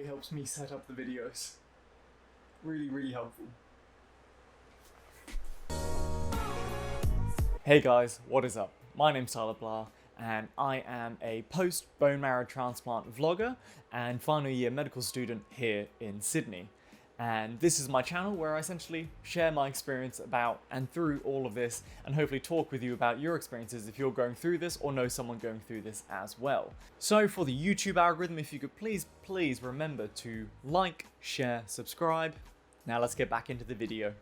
he helps me set up the videos. Really helpful. Hey guys, what is up? My name's Tyler Blah, and I am a post-bone marrow transplant vlogger and final year medical student here in Sydney. And this is my channel where I essentially share my experience about and through all of this, and hopefully talk with you about your experiences if you're going through this or know someone going through this as well. So for the YouTube algorithm, if you could please remember to like, share, subscribe. Now let's get back into the video.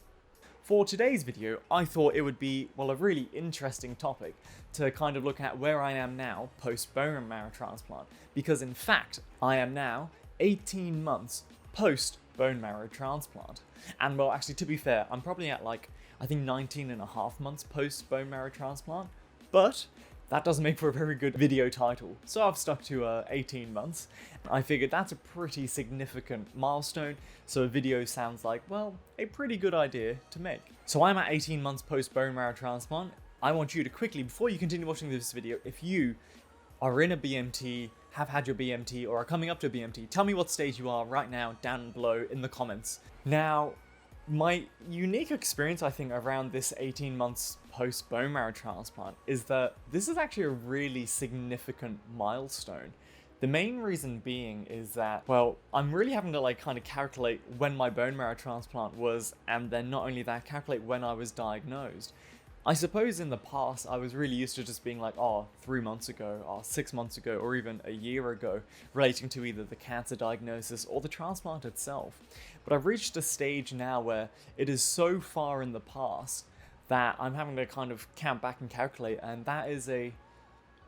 For today's video, I thought it would be, well, a really interesting topic to kind of look at where I am now post bone marrow transplant, because in fact, I am now 18 months post bone marrow transplant. And well, actually, to be fair, I'm probably at like, I think 19 and a half months post bone marrow transplant, but that doesn't make for a very good video title. So I've stuck to 18 months. I figured that's a pretty significant milestone, so a video sounds like, well, a pretty good idea to make. So I'm at 18 months post bone marrow transplant. I want you to quickly, before you continue watching this video, if you are in a BMT, have had your BMT, or are coming up to a BMT, tell me what stage you are right now down below in the comments. Now, my unique experience, I think, around this 18 months post bone marrow transplant is that this is actually a really significant milestone. The main reason being is that, well, I'm really having to like kind of calculate when my bone marrow transplant was, and then not only that, calculate when I was diagnosed. I suppose in the past, I was really used to just being like, oh, 3 months ago, or 6 months ago, or even a year ago, relating to either the cancer diagnosis or the transplant itself. But I've reached a stage now where it is so far in the past that I'm having to kind of count back and calculate, and that is a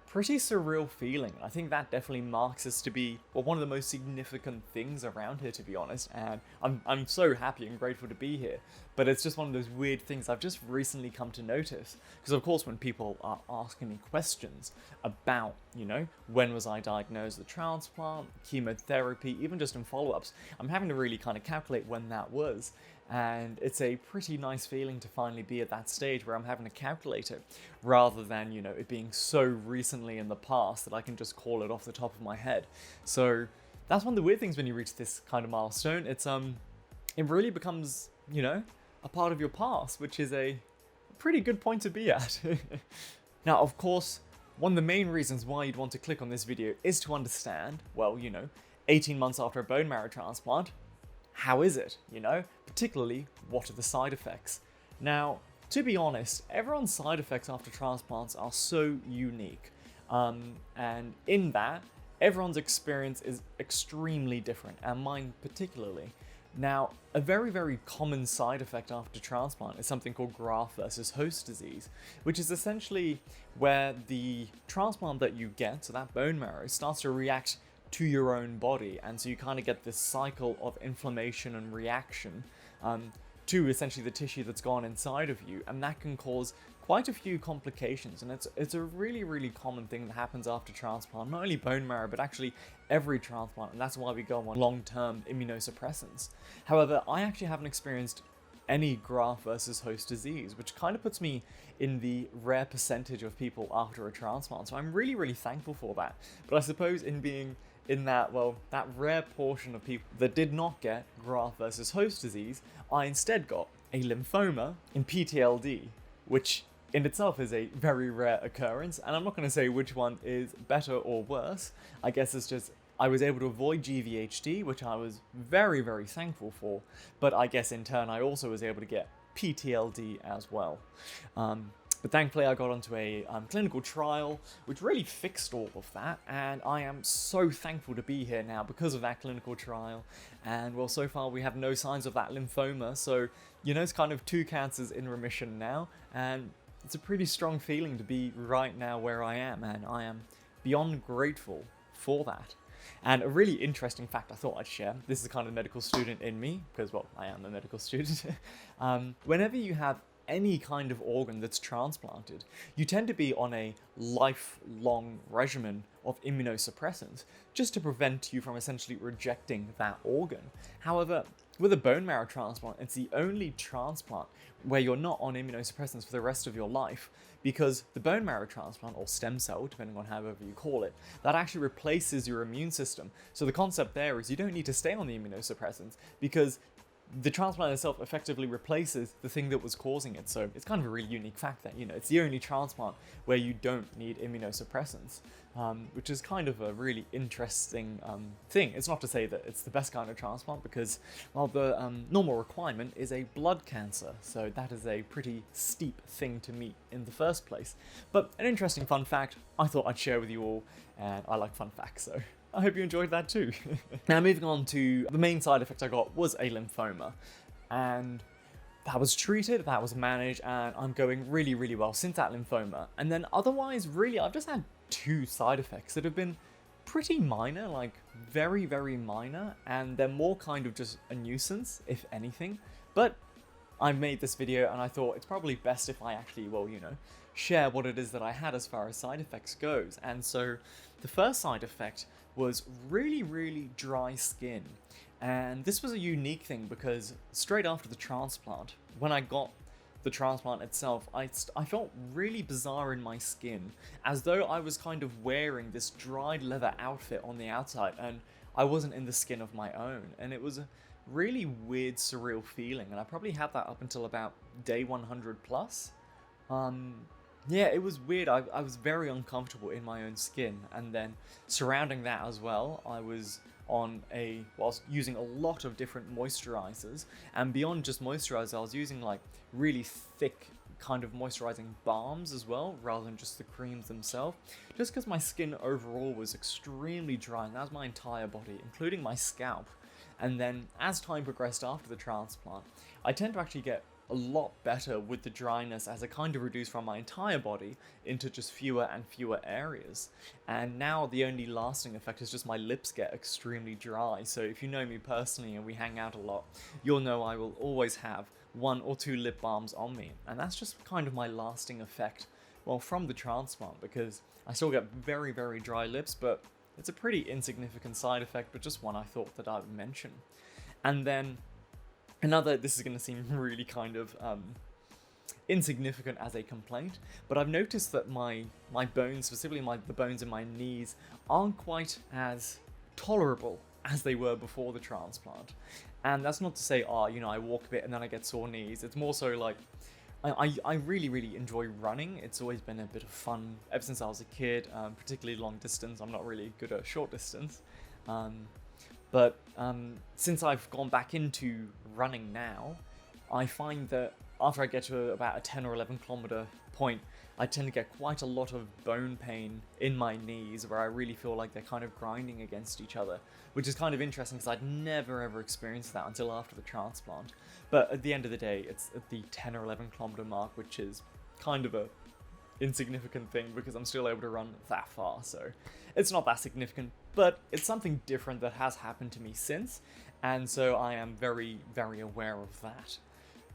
pretty surreal feeling. I think that definitely marks us to be, well, one of the most significant things around here, to be honest, and I'm so happy and grateful to be here. But it's just one of those weird things I've just recently come to notice, because of course when people are asking me questions about, you know, when was I diagnosed with transplant, chemotherapy, even just in follow-ups, I'm having to really kind of calculate when that was. And it's a pretty nice feeling to finally be at that stage where I'm having to calculate it, rather than, you know, it being so recently in the past that I can just call it off the top of my head. So that's one of the weird things when you reach this kind of milestone. It's it really becomes, you know, a part of your past, which is a pretty good point to be at. Now, of course, one of the main reasons why you'd want to click on this video is to understand, well, you know, 18 months after a bone marrow transplant, how is it, you know? Particularly, what are the side effects? Now, to be honest, everyone's side effects after transplants are so unique. And in that, everyone's experience is extremely different, and mine particularly. Now, a very common side effect after transplant is something called graft versus host disease, which is essentially where the transplant that you get, so that bone marrow, starts to react to your own body, and so you kind of get this cycle of inflammation and reaction to essentially the tissue that's gone inside of you, and that can cause quite a few complications. And it's a really common thing that happens after transplant, not only bone marrow but actually every transplant, and that's why we go on long-term immunosuppressants. However, I actually haven't experienced any graft versus host disease, which kind of puts me in the rare percentage of people after a transplant, so I'm really thankful for that. But I suppose in being in that, well, that rare portion of people that did not get graft versus host disease, I instead got a lymphoma in PTLD, which in itself is a very rare occurrence, and I'm not going to say which one is better or worse. I guess it's just I was able to avoid GVHD, which I was very thankful for, but I guess in turn I also was able to get PTLD as well. But thankfully I got onto a clinical trial, which really fixed all of that, and I am so thankful to be here now because of that clinical trial. And well, so far we have no signs of that lymphoma, so, you know, it's kind of 2 cancers in remission now, and it's a pretty strong feeling to be right now where I am, and I am beyond grateful for that. And a really interesting fact I thought I'd share, this is kind of the medical student in me, because, well, I am a medical student. Whenever you have any kind of organ that's transplanted, you tend to be on a lifelong regimen of immunosuppressants just to prevent you from essentially rejecting that organ. However, with a bone marrow transplant, it's the only transplant where you're not on immunosuppressants for the rest of your life, because the bone marrow transplant, or stem cell, depending on however you call it, that actually replaces your immune system. So the concept there is you don't need to stay on the immunosuppressants, because the transplant itself effectively replaces the thing that was causing it. So it's kind of a really unique fact that, it's the only transplant where you don't need immunosuppressants, which is kind of a really interesting thing. It's not to say that it's the best kind of transplant, because, well, the normal requirement is a blood cancer, so that is a pretty steep thing to meet in the first place. But an interesting fun fact I thought I'd share with you all, and I like fun facts, so I hope you enjoyed that too. Now, moving on to the main side effect I got was a lymphoma, and that was treated, that was managed, and I'm going really, really well since that lymphoma. And then otherwise, really, I've just had 2 side effects that have been pretty minor, like very, very minor, and they're more kind of just a nuisance, if anything. But I made this video and I thought it's probably best if I actually, well, share what it is that I had as far as side effects goes. And so the first side effect was really, really dry skin. And this was a unique thing because straight after the transplant, when I got the transplant itself, I felt really bizarre in my skin, as though I was kind of wearing this dried leather outfit on the outside and I wasn't in the skin of my own. And it was a really weird, surreal feeling, and I probably had that up until about day 100 plus. Yeah, it was weird. I was very uncomfortable in my own skin, and then surrounding that as well, I was using a lot of different moisturizers, and beyond just moisturizers, I was using like really thick kind of moisturizing balms as well, rather than just the creams themselves, just because my skin overall was extremely dry, and that was my entire body, including my scalp. And then as time progressed after the transplant, I tend to actually get a lot better with the dryness, as it kind of reduced from my entire body into just fewer and fewer areas. And now the only lasting effect is just my lips get extremely dry. So if you know me personally and we hang out a lot, you'll know I will always have 1 or 2 lip balms on me. And that's just kind of my lasting effect, well, from the transplant, because I still get very, very dry lips, but it's a pretty insignificant side effect, but just one I thought that I would mention. And then this is going to seem really kind of insignificant as a complaint, but I've noticed that my bones, specifically the bones in my knees, aren't quite as tolerable as they were before the transplant. And that's not to say, I walk a bit and then I get sore knees. It's more so like, I really, really enjoy running. It's always been a bit of fun ever since I was a kid, particularly long distance. I'm not really good at short distance. But since I've gone back into running now, I find that after I get to about a 10 or 11 kilometer point, I tend to get quite a lot of bone pain in my knees, where I really feel like they're kind of grinding against each other, which is kind of interesting because I'd never ever experienced that until after the transplant. But at the end of the day, it's at the 10 or 11 kilometer mark, which is kind of a insignificant thing because I'm still able to run that far, so it's not that significant, but it's something different that has happened to me since, and so I am very, very aware of that.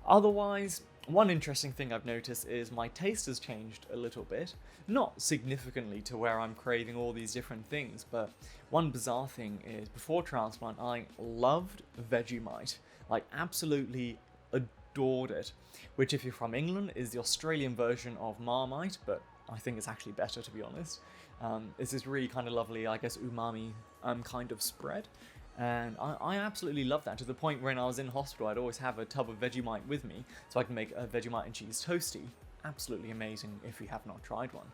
Otherwise, one interesting thing I've noticed is my taste has changed a little bit, not significantly to where I'm craving all these different things, but one bizarre thing is before transplant I loved Vegemite, like absolutely adored it, which if you're from England is the Australian version of Marmite, but I think it's actually better, to be honest. It's this really kind of lovely, I guess, umami kind of spread, and I absolutely love that, to the point when I was in hospital I'd always have a tub of Vegemite with me so I can make a Vegemite and cheese toastie. Absolutely amazing if you have not tried one.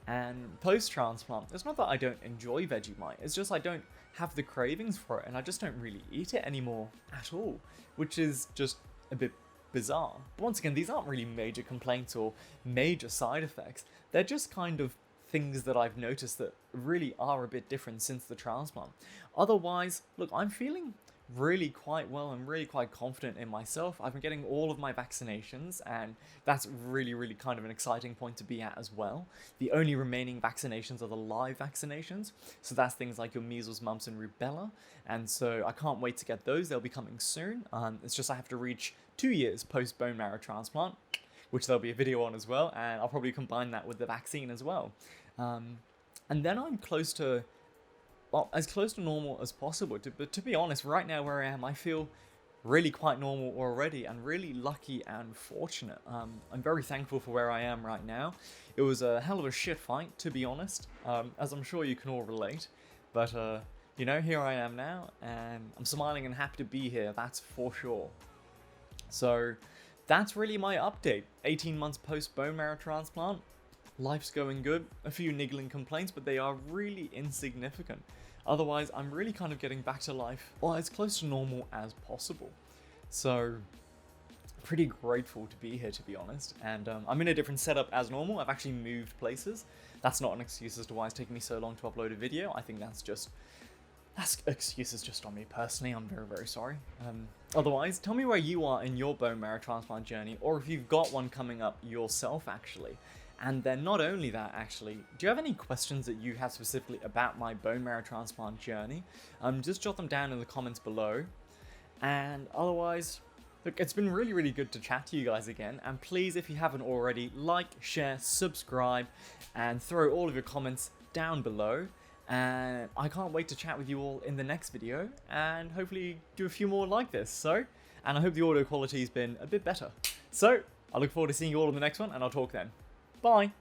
And post-transplant, it's not that I don't enjoy Vegemite, it's just I don't have the cravings for it, and I just don't really eat it anymore at all, which is just a bit bizarre. But once again, these aren't really major complaints or major side effects, they're just kind of things that I've noticed that really are a bit different since the transplant. Otherwise, look, I'm feeling really quite well and really quite confident in myself. I've been getting all of my vaccinations, and that's really, really kind of an exciting point to be at as well. The only remaining vaccinations are the live vaccinations, so that's things like your measles, mumps, and rubella, and so I can't wait to get those. They'll be coming soon. It's just I have to reach 2 years post bone marrow transplant, which there'll be a video on as well, and I'll probably combine that with the vaccine as well. And then I'm close to, well, as close to normal as possible. But to be honest, right now where I am, I feel really quite normal already, and really lucky and fortunate. I'm very thankful for where I am right now. It was a hell of a shit fight, to be honest, as I'm sure you can all relate. But, you know, here I am now, and I'm smiling and happy to be here, that's for sure. So, that's really my update. 18 months post bone marrow transplant. Life's going good. A few niggling complaints, but they are really insignificant. Otherwise, I'm really kind of getting back to life, well, as close to normal as possible. So, pretty grateful to be here, to be honest. And I'm in a different setup as normal. I've actually moved places. That's not an excuse as to why it's taking me so long to upload a video. I think that's excuses just on me personally. I'm very, very sorry. Otherwise, tell me where you are in your bone marrow transplant journey, or if you've got one coming up yourself, actually. And then not only that, actually, do you have any questions that you have specifically about my bone marrow transplant journey? Just jot them down in the comments below. And otherwise, look, it's been really, really good to chat to you guys again. And please, if you haven't already, like, share, subscribe, and throw all of your comments down below. And I can't wait to chat with you all in the next video, and hopefully do a few more like this. And I hope the audio quality's been a bit better. So, I look forward to seeing you all in the next one, and I'll talk then. Bye!